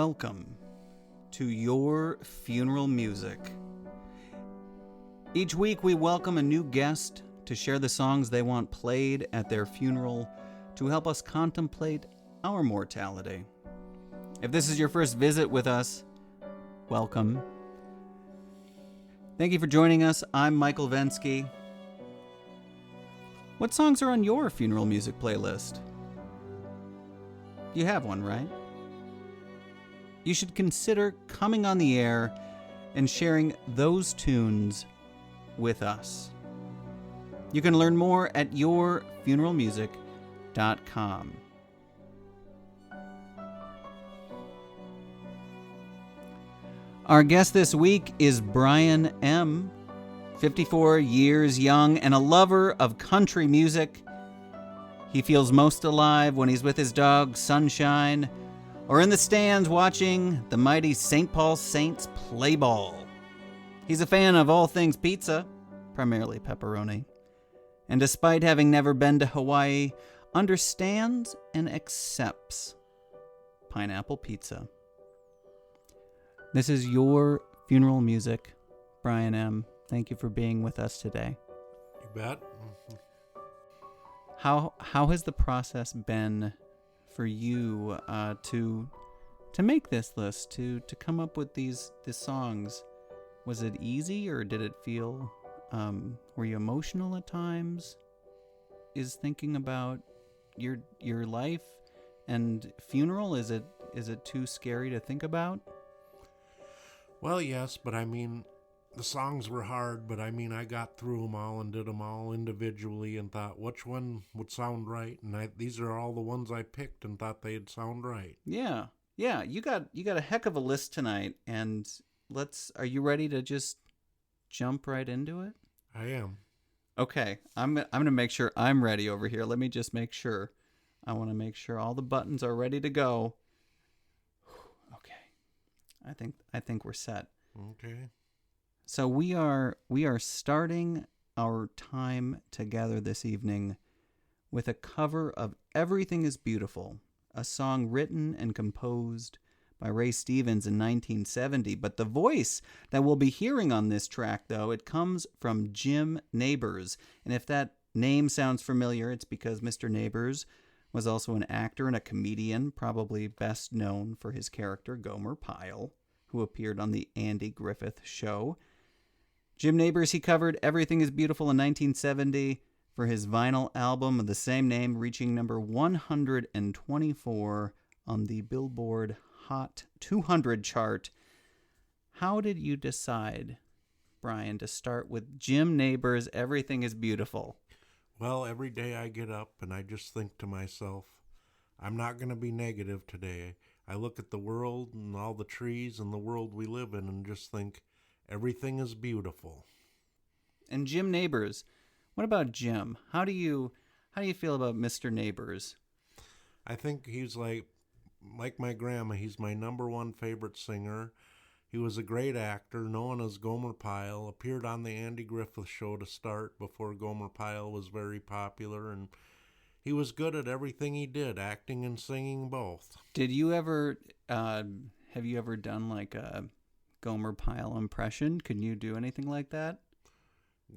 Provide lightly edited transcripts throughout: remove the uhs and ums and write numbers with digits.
Welcome to Your Funeral Music. Each week we welcome a new guest to share the songs they want played at their funeral to help us contemplate our mortality. If this is your first visit with us, welcome. Thank you for joining us. I'm Michael Vensky. What songs are on your funeral music playlist? You have one, right? You should consider coming on the air and sharing those tunes with us. You can learn more at yourfuneralmusic.com. Our guest this week is Bryan M., 54 years young and a lover of country music. He feels most alive when he's with his dog, Sunshine, or in the stands watching the mighty St. Paul Saints play ball. He's a fan of all things pizza, primarily pepperoni, and despite having never been to Hawaii, understands and accepts pineapple pizza. This is Your Funeral Music. Bryan M., thank you for being with us today. You bet. How has the process been for you to make this list, to come up with these songs? Was it easy, or did it feel were you emotional at times? Is thinking about your life and funeral, is it too scary to think about? Well, yes, but I mean, the songs were hard, but I mean, I got through them all and did them all individually and thought which one would sound right. And these are all the ones I picked and thought they'd sound right. Yeah. You got a heck of a list tonight, and are you ready to just jump right into it? I am. Okay, I'm gonna make sure I'm ready over here. Let me just make sure. I want to make sure all the buttons are ready to go. Okay, I think we're set. Okay. So we are starting our time together this evening with a cover of Everything is Beautiful, a song written and composed by Ray Stevens in 1970. But the voice that we'll be hearing on this track, though, it comes from Jim Nabors. And if that name sounds familiar, it's because Mr. Nabors was also an actor and a comedian, probably best known for his character Gomer Pyle, who appeared on the Andy Griffith Show. Jim Nabors, he covered Everything is Beautiful in 1970 for his vinyl album of the same name, reaching number 124 on the Billboard Hot 200 chart. How did you decide, Bryan, to start with Jim Nabors' Everything is Beautiful? Well, every day I get up and I just think to myself, I'm not going to be negative today. I look at the world and all the trees and the world we live in and just think, everything is beautiful. And Jim Nabors, what about Jim? How do you feel about Mr. Nabors? I think he's like my grandma. He's my number one favorite singer. He was a great actor, known as Gomer Pyle. Appeared on the Andy Griffith Show to start before Gomer Pyle was very popular, and he was good at everything he did, acting and singing both. Did you ever have you ever done like a Gomer Pyle impression? Can you do anything like that?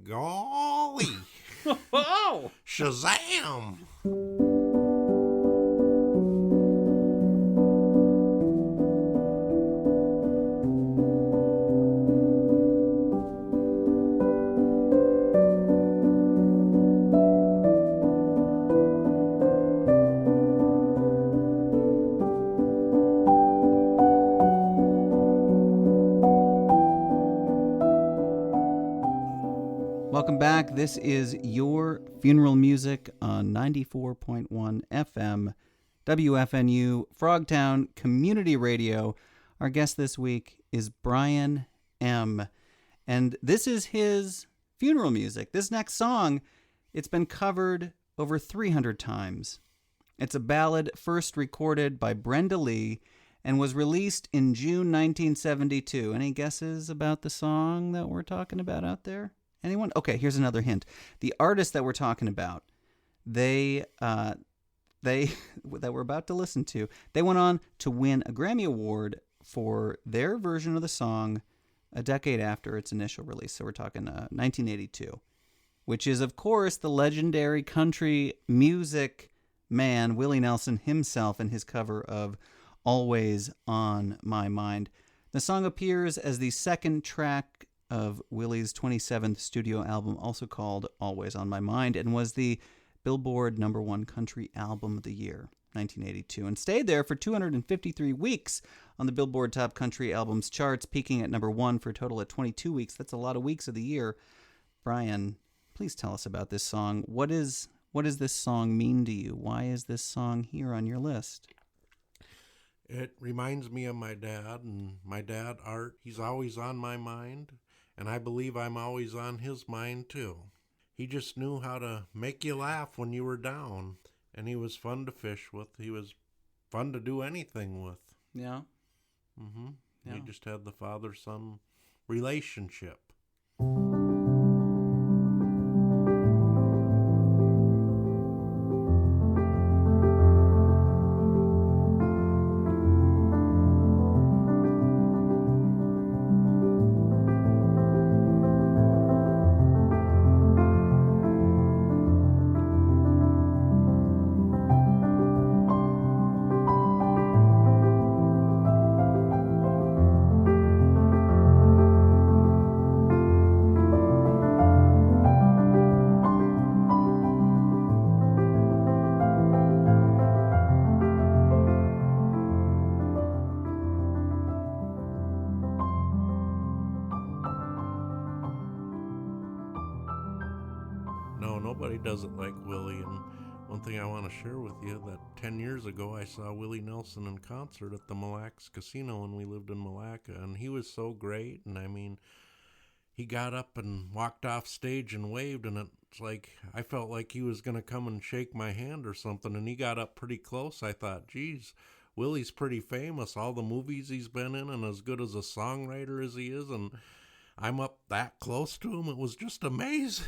Golly! Whoa! Shazam! Welcome back. This is Your Funeral Music on 94.1 FM, WFNU, Frogtown Community Radio. Our guest this week is Bryan M., and this is his funeral music. This next song, it's been covered over 300 times. It's a ballad first recorded by Brenda Lee and was released in June 1972. Any guesses about the song that we're talking about out there? Anyone? Okay, here's another hint. The artist that we're talking about, they they that we're about to listen to, they went on to win a Grammy Award for their version of the song a decade after its initial release. So we're talking 1982, which is, of course, the legendary country music man Willie Nelson himself in his cover of Always on My Mind. The song appears as the second track of Willie's 27th studio album, also called Always on My Mind, and was the Billboard #1 Country Album of the Year, 1982, and stayed there for 253 weeks on the Billboard Top Country Albums charts, peaking at #1 for a total of 22 weeks. That's a lot of weeks of the year. Brian, please tell us about this song. What does this song mean to you? Why is this song here on your list? It reminds me of my dad, and my dad, Art, he's always on my mind, and I believe I'm always on his mind too. He just knew how to make you laugh when you were down, and he was fun to fish with. He was fun to do anything with. Yeah. Yeah. He just had the father-son relationship. No, nobody does it like Willie. And one thing I want to share with you, that 10 years ago I saw Willie Nelson in concert at the Mille Lacs Casino when we lived in Malacca, and he was so great. And I mean, he got up and walked off stage and waved, and it's like I felt like he was going to come and shake my hand or something, and he got up pretty close. I thought, geez, Willie's pretty famous, all the movies he's been in, and as good as a songwriter as he is, and I'm up that close to him. It was just amazing.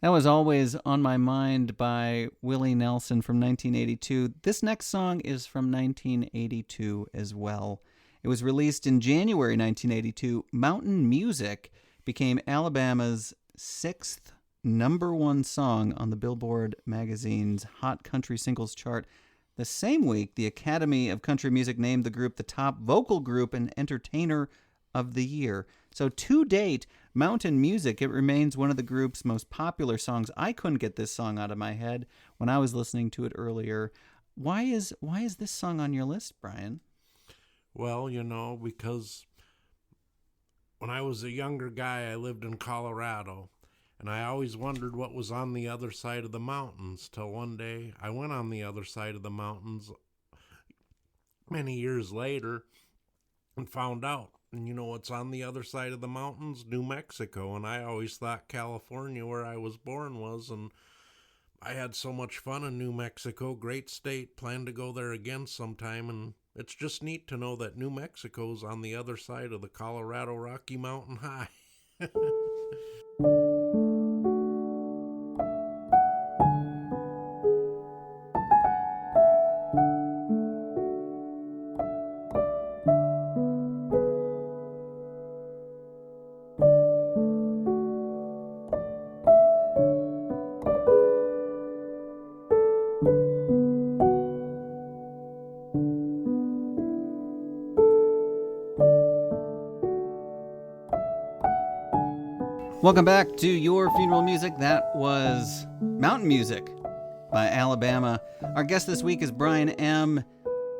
That was Always on My Mind by Willie Nelson from 1982. This next song is from 1982 as well. It was released in January 1982. Mountain Music became Alabama's 6th #1 song on the Billboard magazine's Hot Country Singles chart. The same week, the Academy of Country Music named the group the top vocal group and entertainer of the year. So to date, Mountain Music, it remains one of the group's most popular songs. I couldn't get this song out of my head when I was listening to it earlier. Why is this song on your list, Brian? Well, because when I was a younger guy, I lived in Colorado, and I always wondered what was on the other side of the mountains, till one day I went on the other side of the mountains many years later and found out. And you know what's on the other side of the mountains? New Mexico. And I always thought California, where I was born, was. And I had so much fun in New Mexico. Great state. Plan to go there again sometime. And it's just neat to know that New Mexico's on the other side of the Colorado Rocky Mountain High. Welcome back to Your Funeral Music. That was Mountain Music by Alabama. Our guest this week is Bryan M.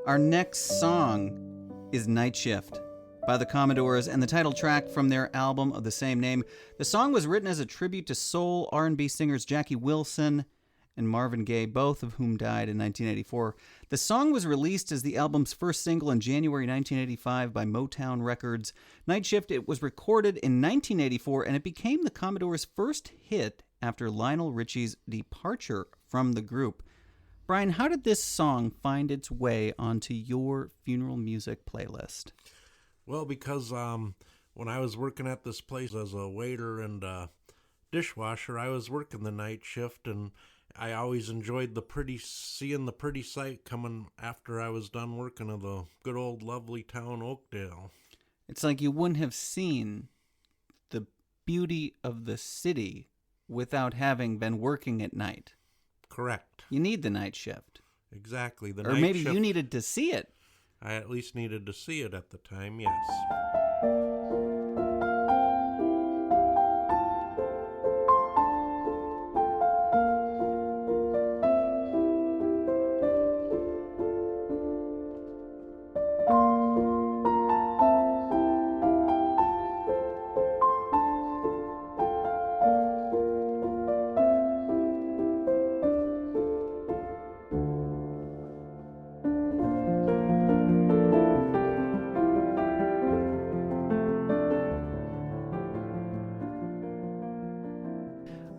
Our next song is Night Shift by the Commodores and the title track from their album of the same name. The song was written as a tribute to soul R&B singers Jackie Wilson and Marvin Gaye, both of whom died in 1984. The song was released as the album's first single in January 1985 by Motown Records. Night Shift, it was recorded in 1984, and it became the Commodores' first hit after Lionel Richie's departure from the group. Brian, how did this song find its way onto your funeral music playlist? Well, because when I was working at this place as a waiter and dishwasher, I was working the night shift, and I always enjoyed seeing the pretty sight coming after I was done working of the good old lovely town Oakdale. It's like you wouldn't have seen the beauty of the city without having been working at night. Correct. You need the night shift. Exactly. Or maybe you needed to see it. I at least needed to see it at the time, yes.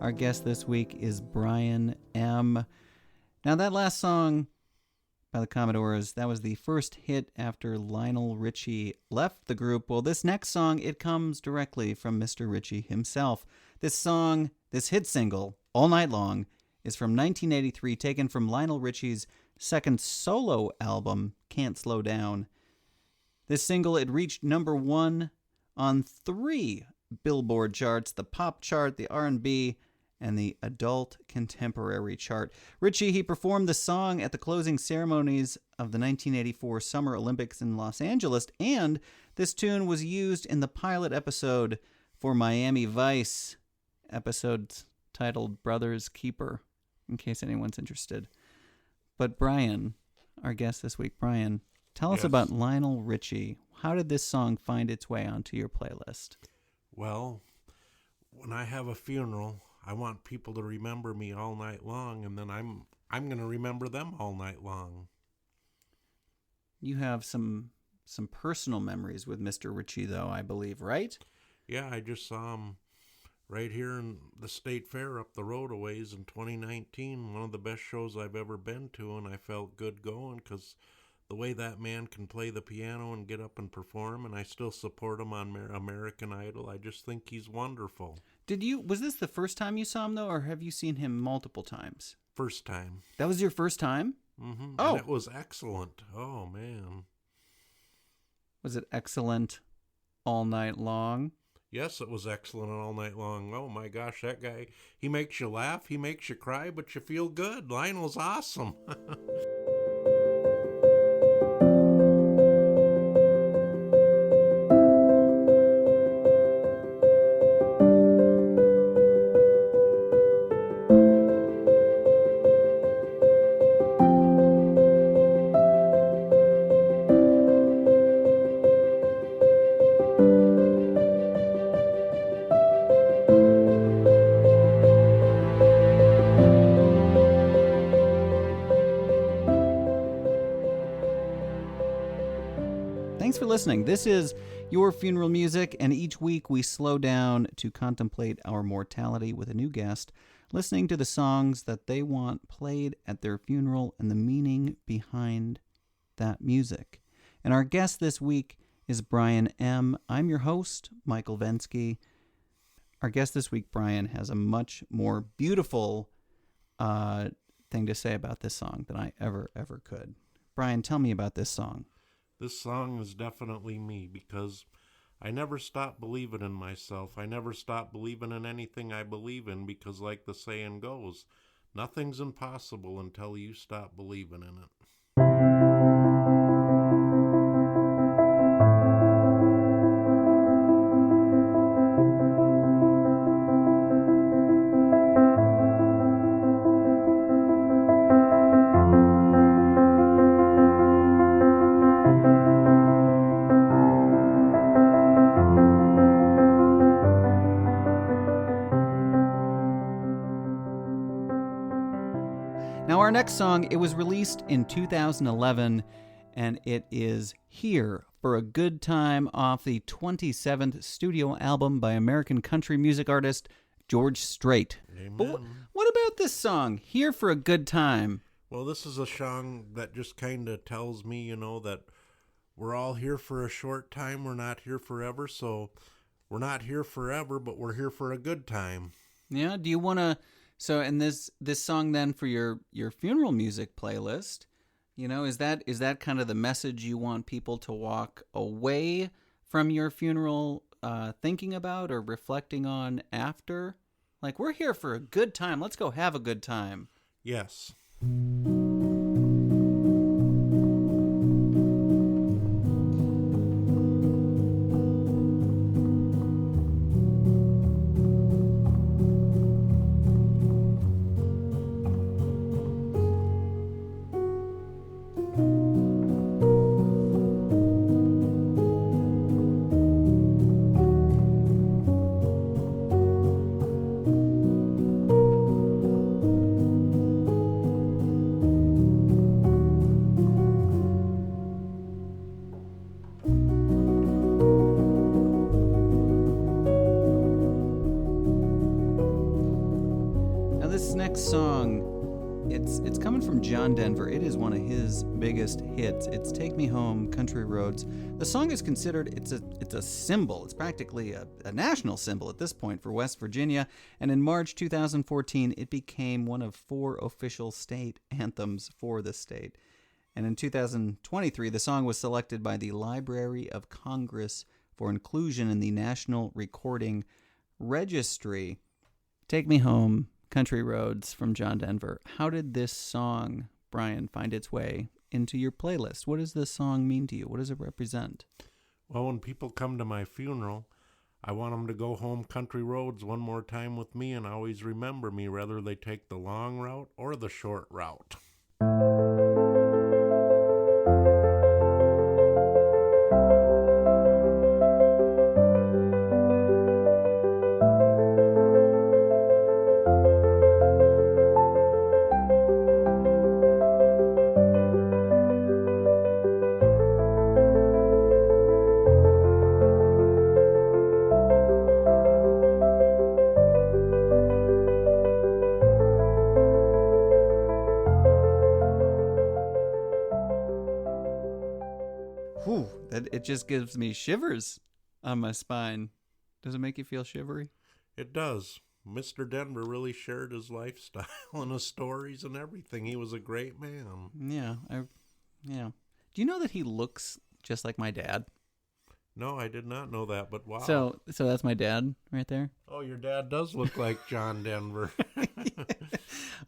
Our guest this week is Bryan M. Now, that last song by the Commodores, that was the first hit after Lionel Richie left the group. Well, this next song, it comes directly from Mr. Richie himself. This song, this hit single, All Night Long, is from 1983, taken from Lionel Richie's second solo album, Can't Slow Down. This single, it reached number 1 on 3 Billboard charts, the pop chart, the R&B, and the adult contemporary chart. Richie, he performed the song at the closing ceremonies of the 1984 Summer Olympics in Los Angeles, and this tune was used in the pilot episode for Miami Vice, episode titled Brother's Keeper, in case anyone's interested. But Bryan, our guest this week, Bryan, tell us about Lionel Richie. How did this song find its way onto your playlist? Well, when I have a funeral, I want people to remember me all night long, and then I'm going to remember them all night long. You have some personal memories with Mr. Richie, though, I believe, right? Yeah, I just saw him right here in the State Fair up the road a ways in 2019. One of the best shows I've ever been to, and I felt good going because the way that man can play the piano and get up and perform, and I still support him on American Idol. I just think he's wonderful. Was this the first time you saw him, though, or have you seen him multiple times? First time. That was your first time? Mm-hmm. Oh. And it was excellent. Oh, man. Was it excellent all night long? Yes, it was excellent all night long. Oh, my gosh, that guy, he makes you laugh, he makes you cry, but you feel good. Lionel's awesome. Thanks for listening. This is Your Funeral Music, and each week we slow down to contemplate our mortality with a new guest, listening to the songs that they want played at their funeral and the meaning behind that music. And our guest this week is Bryan M. I'm your host, Michael Vensky. Our guest this week, Bryan, has a much more beautiful thing to say about this song than I ever could. Bryan, tell me about this song. This song is definitely me because I never stopped believing in myself. I never stopped believing in anything I believe in because, like the saying goes, nothing's impossible until you stop believing in it. Now, our next song, it was released in 2011, and it is Here for a Good Time off the 27th studio album by American country music artist George Strait. Amen. But what about this song, Here for a Good Time? Well, this is a song that just kind of tells me, that we're all here for a short time. We're not here forever, so we're not here forever, but we're here for a good time. Yeah, do you want to So, and this song then for your funeral music playlist, is that kind of the message you want people to walk away from your funeral thinking about or reflecting on after? Like, we're here for a good time. Let's go have a good time. Yes. Now, this next song, it's coming from John Denver. It is one of his biggest hits. It's "Take Me Home, Country Roads." The song is considered it's a symbol. It's practically a national symbol at this point for West Virginia. And in March 2014, it became one of 4 official state anthems for the state. And in 2023, the song was selected by the Library of Congress for inclusion in the National Recording Registry. "Take Me Home, Country Roads" from John Denver. How did this song, Bryan, find its way into your playlist? What does this song mean to you? What does it represent? Well, when people come to my funeral, I want them to go home country roads one more time with me and always remember me, whether they take the long route or the short route. Whew, it just gives me shivers on my spine. Does it make you feel shivery? It does. Mr. Denver really shared his lifestyle and his stories and everything. He was a great man. Yeah, yeah. Do you know that he looks just like my dad? No, I did not know that, but wow. So that's my dad right there. Oh, your dad does look like John Denver.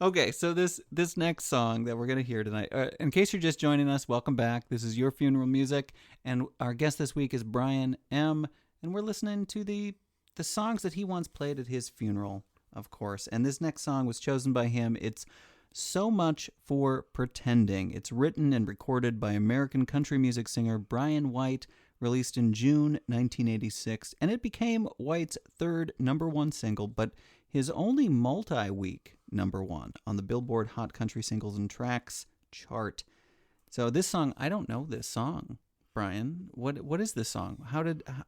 Okay, so this next song that we're going to hear tonight, in case you're just joining us, welcome back. This is Your Funeral Music, and our guest this week is Bryan M., and we're listening to the songs that he once played at his funeral, of course. And this next song was chosen by him. It's "So Much for Pretending." It's written and recorded by American country music singer Bryan White, released in June 1986, and it became White's 3rd #1 single, but his only multi-week #1 on the Billboard Hot Country Singles and Tracks chart. So this song, I don't know this song, Bryan. What is this song?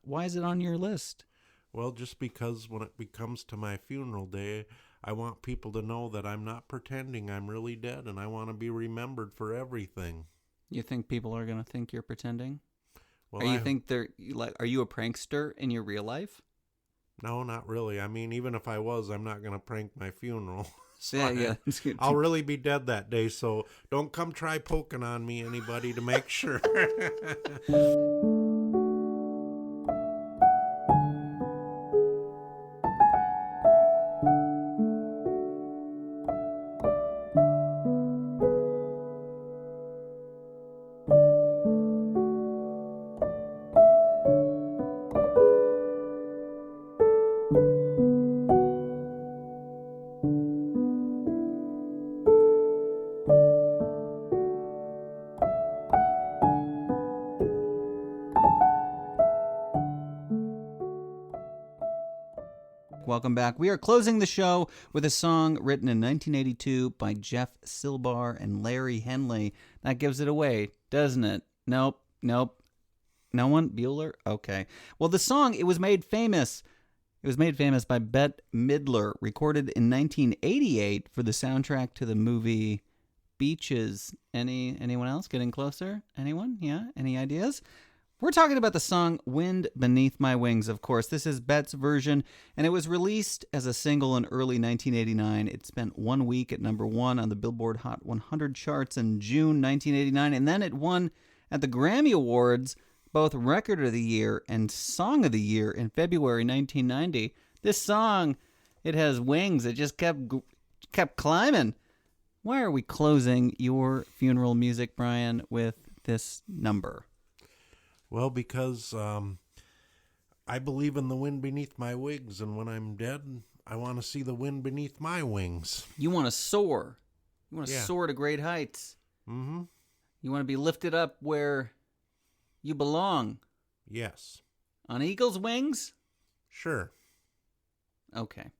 Why is it on your list? Well, just because when it comes to my funeral day, I want people to know that I'm not pretending. I'm really dead, and I want to be remembered for everything. You think people are going to think you're pretending? Well, Or you think are you a prankster in your real life? No, not really. I mean, even if I was, I'm not going to prank my funeral. So Yeah. I'll really be dead that day, so don't come try poking on me, anybody, to make sure. Welcome back. We are closing the show with a song written in 1982 by Jeff Silbar and Larry Henley. That gives it away, doesn't it? Nope. No one? Bueller? Okay. Well, the song, it was made famous. It was made famous by Bette Midler, recorded in 1988 for the soundtrack to the movie Beaches. Anyone else getting closer? Anyone? Yeah? Any ideas? We're talking about the song Wind Beneath My Wings, of course. This is Bet's version, and it was released as a single in early 1989. It spent 1 week at number 1 on the Billboard Hot 100 charts in June 1989, and then it won at the Grammy Awards both Record of the Year and Song of the Year in February 1990. This song, it has wings. It just kept climbing. Why are we closing your funeral music, Bryan, with this number? Well, because I believe in the wind beneath my wings, and when I'm dead, I want to see the wind beneath my wings. You want to soar. You want to soar to great heights. Mm-hmm. You want to be lifted up where you belong. Yes. On eagle's wings? Sure. Okay.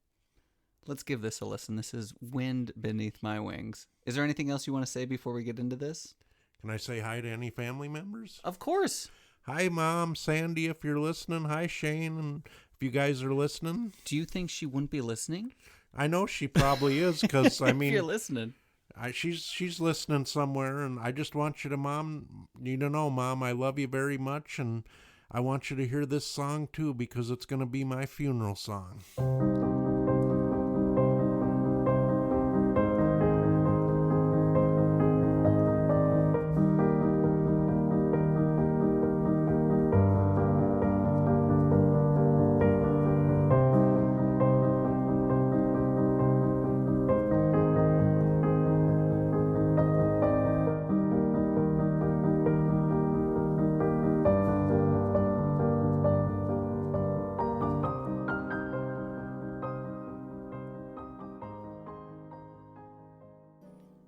Let's give this a listen. This is Wind Beneath My Wings. Is there anything else you want to say before we get into this? Can I say hi to any family members? Of course. Hi, Mom, Sandy, if you're listening. Hi, Shane, and if you guys are listening. Do you think she wouldn't be listening? I know she probably is, because, I mean... if you're listening. She's listening somewhere, and I just want you to know, Mom, I love you very much, and I want you to hear this song, too, because it's going to be my funeral song.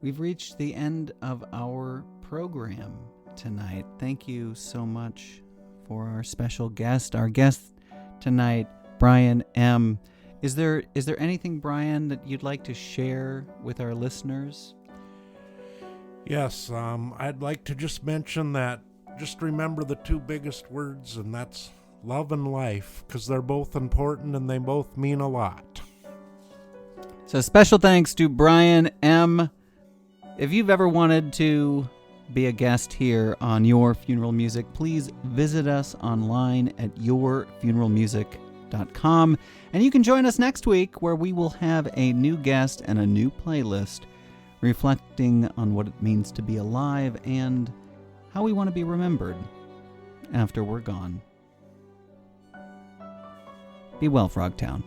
We've reached the end of our program tonight. Thank you so much for our special guest. Our guest tonight, Bryan M. Is there anything, Bryan, that you'd like to share with our listeners? Yes, I'd like to just mention that just remember the two biggest words, and that's love and life, because they're both important and they both mean a lot. So special thanks to Bryan M. If you've ever wanted to be a guest here on Your Funeral Music, please visit us online at yourfuneralmusic.com. And you can join us next week, where we will have a new guest and a new playlist reflecting on what it means to be alive and how we want to be remembered after we're gone. Be well, Frogtown.